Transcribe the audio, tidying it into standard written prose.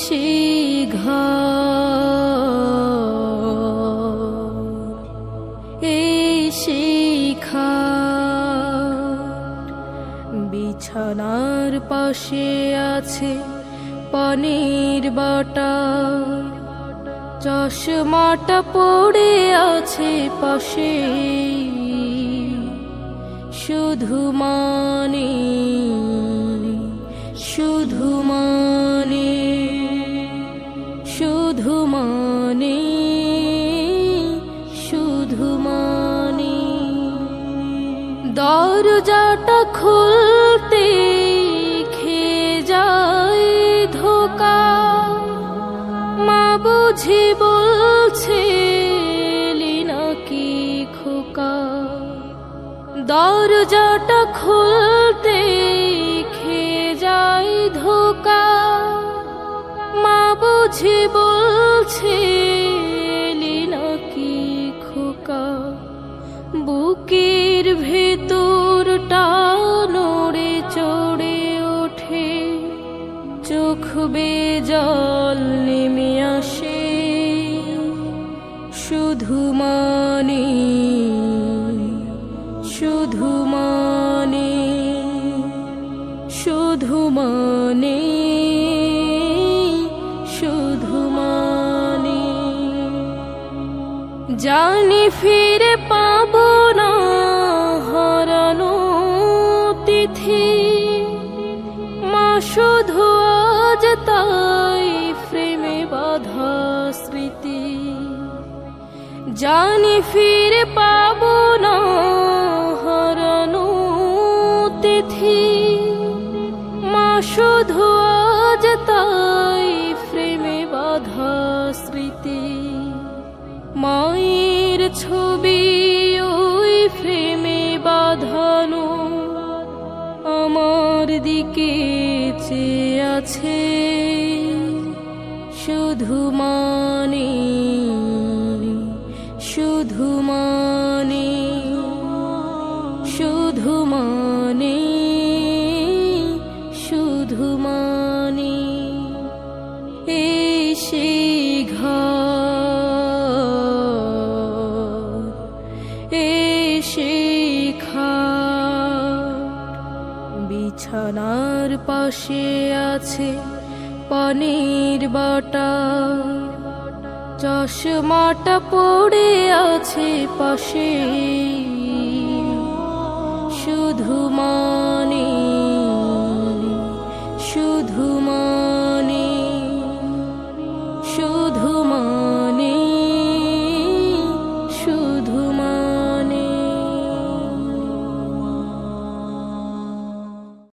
সেই ঘর, এই সেই খাট, বিছানার পাশে আছে পানির বাটা, চশমাটা পড়ে আছে পাশে, শুধু মানে, শুধু মানে, শুধু মানে, শুধু মানে। দরজাটা খুলতে খেয়ে যায় ধোকা, মা বুঝি বলছে নাকি খোকা। দরজাটা খুলতে খেয়ে যায় ধোকা, মা বুঝি বলছে নাকি খোকা। বুকের ভেতরটা নড়ে চড়ে ওঠে, চোখ বেয়ে জল নেমে আসে, শুধু মানে, শুধু মানে, শুধু মানে, শুধু মানে। জানি ফিরে পাবো না হারানো তিথি, মা শুধু আজ তাই ফ্রেমে বাঁধা স্মৃতি। জানি ফিরে পাবো না হারানো তিথি, মা শুধু আজ তাই ফ্রেমে বাঁধা স্মৃতি। মায়ের ছবি ওই ফ্রেমে বাঁধানো, আমার দিকে চেয়ে আছে, শুধু মানে, শুধু মানে, শুধু মানে, শুধু মানে। এই সেই ঘর, এই সেই খাট, বিছানার পাশে আছে পানির বাটা, চশমাটা পড়ে আছে পাশে, শুধু মানে, শুধু মানে, শুধু মানে।